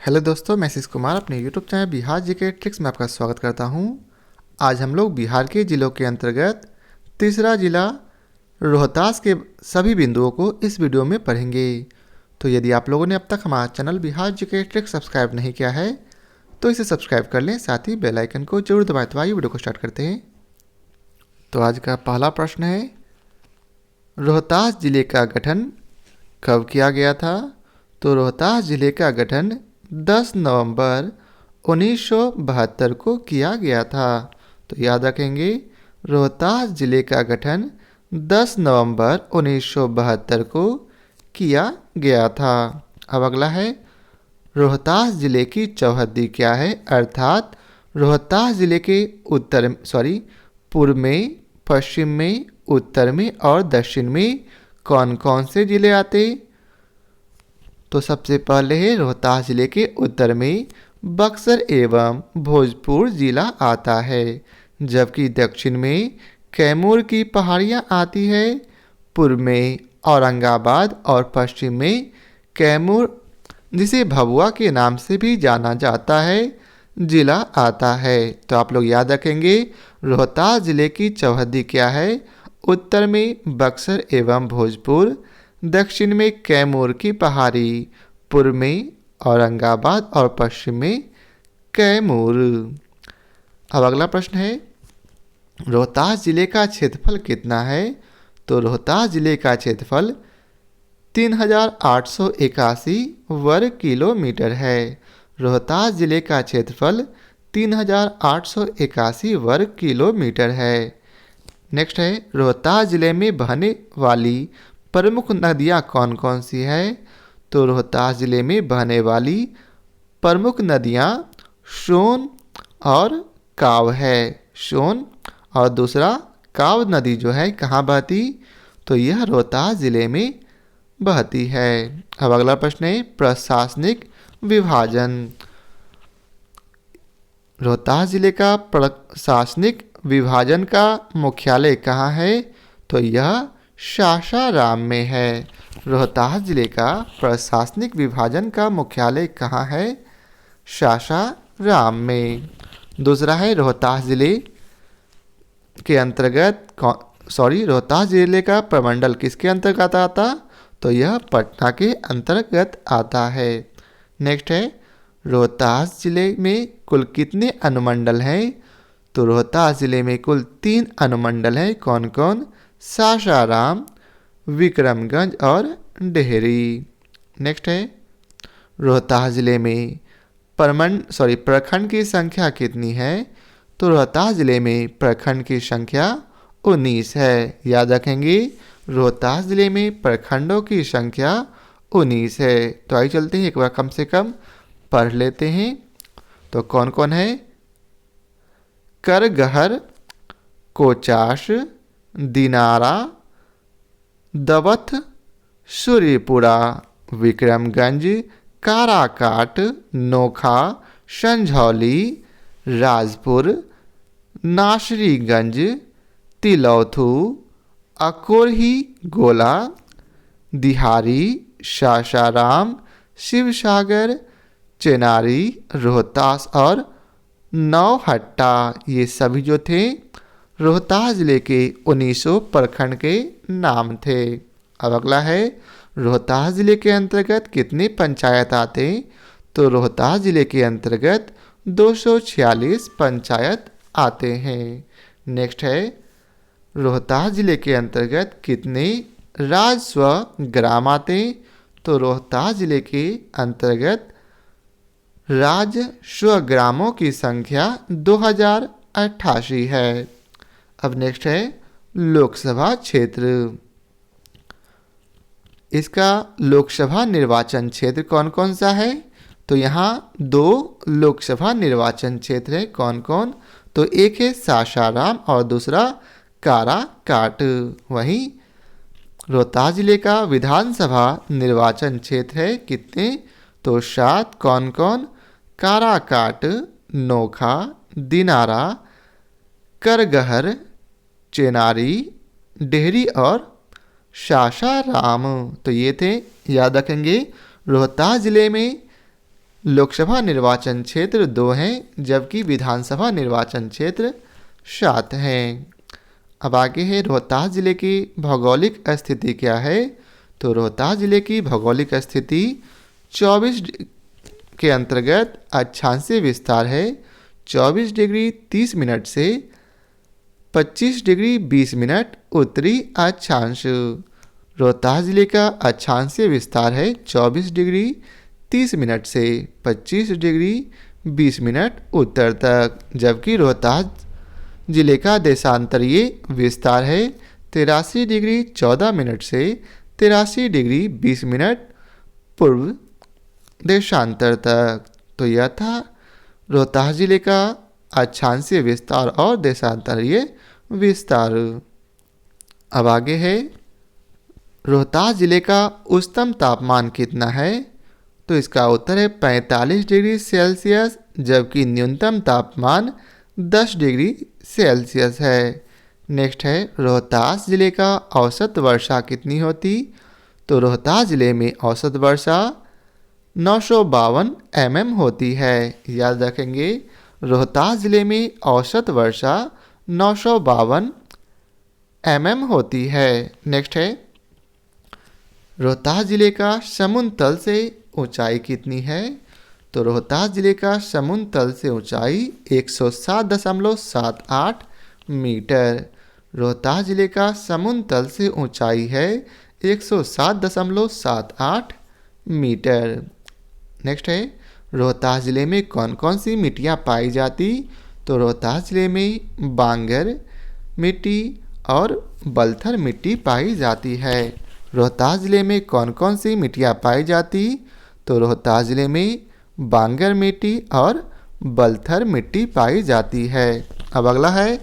Hello दोस्तों, मैं आशीष कुमार अपने YouTube channel Bihar GK tricks में आपका स्वागत करता हूं। आज हम लोग बिहार के ज़िलों के अंतर्गत तीसरा ज़िला रोहतास के सभी बिंदुओं को इस वीडियो में पढ़ेंगे। तो यदि आप लोगों ने अब तक हमारा channel Bihar GK tricks subscribe नहीं किया है तो इसे सब्सक्राइब कर लें, साथ ही बेल आइकन को जरूर दबाएं। तो आइए वीडियो को स्टार्ट करते हैं। तो आज का पहला प्रश्न है, रोहतास ज़िले का गठन कब किया गया था? तो रोहतास ज़िले का गठन 10 नवंबर 1972 को किया गया था। तो याद रखेंगे, रोहतास ज़िले का गठन 10 नवंबर 1972 को किया गया था। अब अगला है, रोहतास ज़िले की चौहद्दी क्या है? अर्थात रोहतास ज़िले के पूर्व में, पश्चिम में, उत्तर में और दक्षिण में कौन कौन से ज़िले आते? तो सबसे पहले है, रोहतास ज़िले के उत्तर में बक्सर एवं भोजपुर ज़िला आता है, जबकि दक्षिण में कैमूर की पहाड़ियाँ आती है। पूर्व में औरंगाबाद और पश्चिम में कैमूर, जिसे भभुआ के नाम से भी जाना जाता है, ज़िला आता है। तो आप लोग याद रखेंगे, रोहतास ज़िले की चौहद्दी क्या है? उत्तर में बक्सर एवं भोजपुर, दक्षिण में कैमूर की पहाड़ी, पूर्व में औरंगाबाद और पश्चिम में कैमूर। अब अगला प्रश्न है, रोहतास ज़िले का क्षेत्रफल कितना है? तो रोहतास ज़िले का क्षेत्रफल 3881 वर्ग किलोमीटर है। रोहतास ज़िले का क्षेत्रफल 3881 वर्ग किलोमीटर है। नेक्स्ट है, रोहतास ज़िले में बहने वाली प्रमुख नदियाँ कौन कौन सी है? तो रोहतास ज़िले में बहने वाली प्रमुख नदियाँ सोन और काव है। सोन और दूसरा काव नदी जो है कहाँ बहती? तो यह रोहतास ज़िले में बहती है। अब अगला प्रश्न है, प्रशासनिक विभाजन। रोहतास ज़िले का प्रशासनिक विभाजन का मुख्यालय कहाँ है? तो यह सासाराम में है। रोहतास ज़िले का प्रशासनिक विभाजन का मुख्यालय कहाँ है? सासाराम में। दूसरा है, रोहतास ज़िले के अंतर्गत रोहतास ज़िले का प्रमंडल किसके अंतर्गत आता? तो यह पटना के अंतर्गत आता है। नेक्स्ट है, रोहतास ज़िले में कुल कितने अनुमंडल हैं? तो रोहतास ज़िले में कुल 3 अनुमंडल हैं। कौन कौन? सासाराम, विक्रमगंज और डेहरी। नेक्स्ट है, रोहतास ज़िले में प्रखंड की संख्या कितनी है? तो रोहतास ज़िले में प्रखंड की संख्या 19 है। याद रखेंगे, रोहतास ज़िले में प्रखंडों की संख्या 19 है। तो आइए चलते हैं, एक बार कम से कम पढ़ लेते हैं। तो कौन कौन है? करगहर, कोचास, दिनारा, दवथ, सूर्यपुरा, विक्रमगंज, काराकाट, नोखा, संझौली, राजपुर, नासरीगंज, तिलौथू, अकोरही गोला, दिहारी, सासाराम, शिवसागर, चेनारी, रोहतास और नौहट्टा, ये सभी जो थे रोहतास ज़िले के 1900 प्रखंड के नाम थे। अब अगला है, रोहतास ज़िले के अंतर्गत कितने पंचायत आते? तो रोहतास ज़िले के अंतर्गत 246 पंचायत आते हैं। नेक्स्ट है, रोहतास ज़िले के अंतर्गत कितने राजस्व ग्राम आते? तो रोहतास ज़िले के अंतर्गत राजस्व ग्रामों की संख्या 2088 है। अब नेक्स्ट है, लोकसभा क्षेत्र। इसका लोकसभा निर्वाचन क्षेत्र कौन कौन सा है? तो यहाँ 2 लोकसभा निर्वाचन क्षेत्र है। कौन कौन? तो एक है सासाराम और दूसरा काराकाट। वहीं रोहतास ज़िले का विधानसभा निर्वाचन क्षेत्र है कितने? तो 7। कौन कौन? काराकाट, नोखा, दिनारा, करगहर, चेनारी, डेहरी और सासाराम। तो ये थे, याद रखेंगे, रोहतास ज़िले में लोकसभा निर्वाचन क्षेत्र 2 हैं जबकि विधानसभा निर्वाचन क्षेत्र 7 हैं। अब आगे है रोहतास जिले की भौगोलिक स्थिति क्या है। तो रोहतास जिले की भौगोलिक स्थिति 24 के अंतर्गत अक्षांशीय विस्तार है 24 डिग्री 30 मिनट से 25 डिग्री 20 मिनट उत्तरी अक्षांश। रोहतास जिले का अक्षांशीय विस्तार है 24 डिग्री 30 मिनट से 25 डिग्री 20 मिनट उत्तर तक, जबकि रोहतास जिले का देशांतरीय विस्तार है 83 डिग्री 14 मिनट से 83 डिग्री 20 मिनट पूर्व देशांतर तक। तो यह था रोहतास जिले का अक्षांशीय विस्तार और देशांतरीय विस्तार। अब आगे है रोहतास जिले का उच्चतम तापमान कितना है। तो इसका उत्तर है 45 डिग्री सेल्सियस, जबकि न्यूनतम तापमान 10 डिग्री सेल्सियस है। नेक्स्ट है रोहतास जिले का औसत वर्षा कितनी होती। तो रोहतास जिले में औसत वर्षा 952 mm होती है। याद रखेंगे, रोहतास जिले में औसत वर्षा 952 mm होती है। नेक्स्ट है रोहतास जिले का समुद्र तल से ऊंचाई कितनी है। तो रोहतास जिले का समुद्र तल से ऊंचाई 107.78 मीटर। रोहतास जिले का समुद्र तल से ऊंचाई है 107.78 मीटर। नेक्स्ट है रोहतास जिले में कौन कौन सी मिट्टियाँ पाई जाती। तो रोहतास जिले में बांगर मिट्टी और बलथर मिट्टी पाई जाती है। रोहतास जिले में कौन कौन सी मिट्टियाँ पाई जाती। तो रोहतास जिले में बांगर मिट्टी और बलथर मिट्टी पाई जाती है। अब अगला है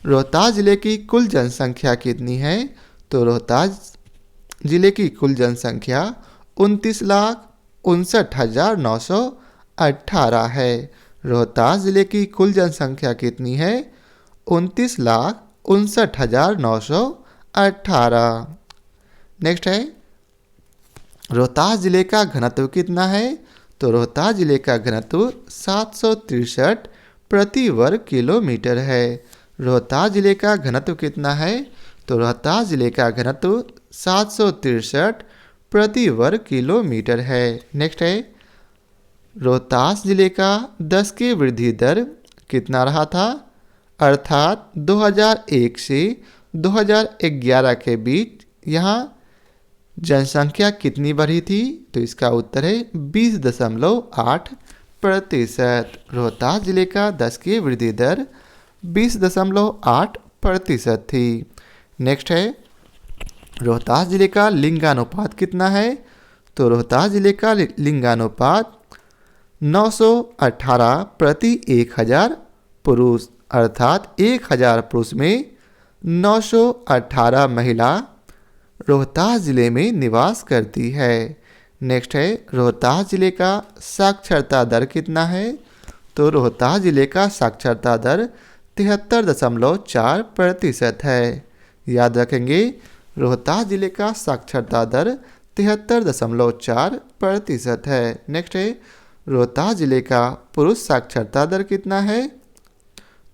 रोहतास जिले की कुल जनसंख्या कितनी है। तो रोहतास जिले की कुल जनसंख्या 29,59,918 है। रोहतास जिले की कुल जनसंख्या कितनी है। 29,59,918। नेक्स्ट है रोहतास जिले का घनत्व कितना है। तो रोहतास जिले का घनत्व 763 प्रति वर्ग किलोमीटर है। रोहतास जिले का घनत्व कितना है। तो रोहतास जिले का घनत्व 763 प्रति वर्ग किलोमीटर है। नेक्स्ट है रोहतास जिले का 10 की वृद्धि दर कितना रहा था, अर्थात 2001 से 2011 के बीच यहाँ जनसंख्या कितनी बढ़ी थी। तो इसका उत्तर है 20.8%। रोहतास जिले का 10 की वृद्धि दर 20.8% थी। नेक्स्ट है रोहतास जिले का लिंगानुपात कितना है। तो रोहतास जिले का लिंगानुपात 918 प्रति 1000 पुरुष, अर्थात 1000 पुरुष में 918 महिला रोहतास जिले में निवास करती है। नेक्स्ट है रोहतास जिले का साक्षरता दर कितना है। तो रोहतास जिले का साक्षरता दर 73.4% है। याद रखेंगे, रोहतास जिले का साक्षरता दर 73.4% है। नेक्स्ट है रोहतास जिले का पुरुष साक्षरता दर कितना है।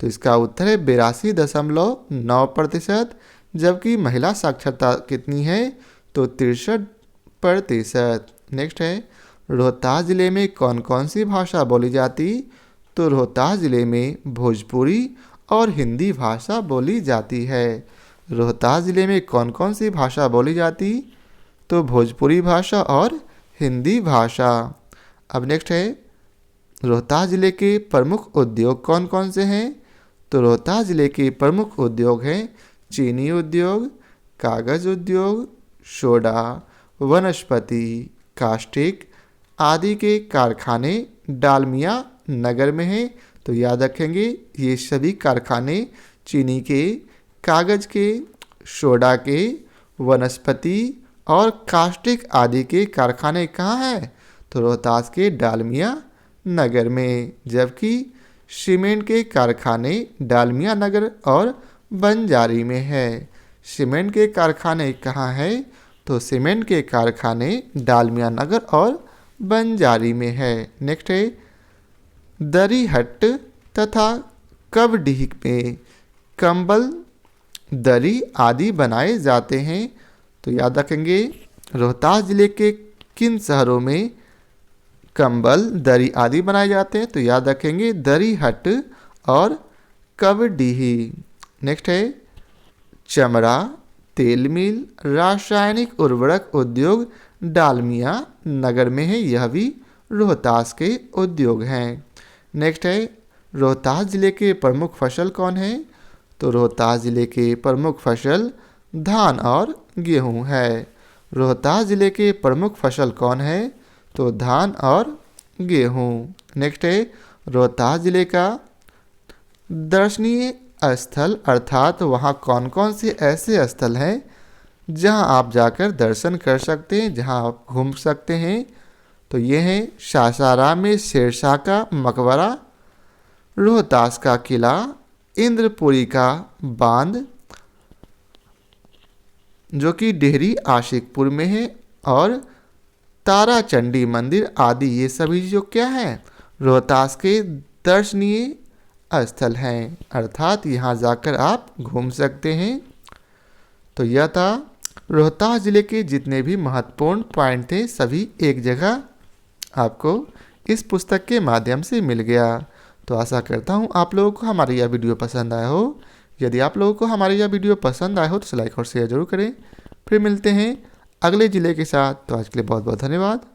तो इसका उत्तर है 82.9%, जबकि महिला साक्षरता कितनी है। तो 63%। नेक्स्ट है रोहतास जिले में कौन कौन सी भाषा बोली जाती। तो रोहतास जिले में भोजपुरी और हिंदी भाषा बोली जाती है। रोहतास जिले में कौन कौन सी भाषा बोली जाती। तो भोजपुरी भाषा और हिंदी भाषा। अब नेक्स्ट है रोहतास जिले के प्रमुख उद्योग कौन कौन से हैं। तो रोहतास जिले के प्रमुख उद्योग हैं चीनी उद्योग, कागज उद्योग, सोडा, वनस्पति, कास्टिक आदि के कारखाने डालमिया नगर में हैं। तो याद रखेंगे, ये सभी कारखाने चीनी के, कागज के, सोडा के, वनस्पति और कास्टिक आदि के कारखाने कहाँ हैं। तो रोहतास के डालमिया नगर में, जबकि सीमेंट के कारखाने डालमिया नगर और बंजारी में है। सीमेंट के कारखाने कहाँ हैं। तो सीमेंट के कारखाने डालमिया नगर और बंजारी में है। नेक्स्ट है दरीहट तथा कवडीह में कंबल, दरी आदि बनाए जाते हैं। तो याद रखेंगे रोहतास जिले के किन शहरों में कंबल, दरी आदि बनाए जाते हैं। तो याद रखेंगे दरीहट और कवडीह। नेक्स्ट है चमड़ा, तेल मिल, रासायनिक उर्वरक उद्योग डालमिया नगर में है। यह भी रोहतास के उद्योग हैं। नेक्स्ट है रोहतास जिले के प्रमुख फसल कौन है। तो रोहतास जिले के प्रमुख फसल धान और गेहूं है। रोहतास जिले के प्रमुख फसल कौन है। तो धान और गेहूं। नेक्स्ट है रोहतास जिले का दर्शनीय स्थल अर्थात वहाँ कौन कौन से ऐसे स्थल हैं जहाँ आप जाकर दर्शन कर सकते हैं, जहाँ आप घूम सकते हैं। तो ये हैं सासाराम में शेरशाह का मकबरा, रोहतास का किला, इंद्रपुरी का बांध जो कि डेहरी आशिकपुर में है, और तारा चंडी मंदिर आदि। ये सभी जो क्या हैं रोहतास के दर्शनीय स्थल हैं, अर्थात यहाँ जाकर आप घूम सकते हैं। तो यह था रोहतास ज़िले के जितने भी महत्वपूर्ण पॉइंट थे सभी एक जगह आपको इस पुस्तक के माध्यम से मिल गया। तो आशा करता हूँ आप लोगों को हमारी यह वीडियो पसंद आया हो। यदि आप लोगों को हमारी यह वीडियो पसंद आया हो तो लाइक और शेयर जरूर करें। फिर मिलते हैं अगले ज़िले के साथ। तो आज के लिए बहुत बहुत धन्यवाद।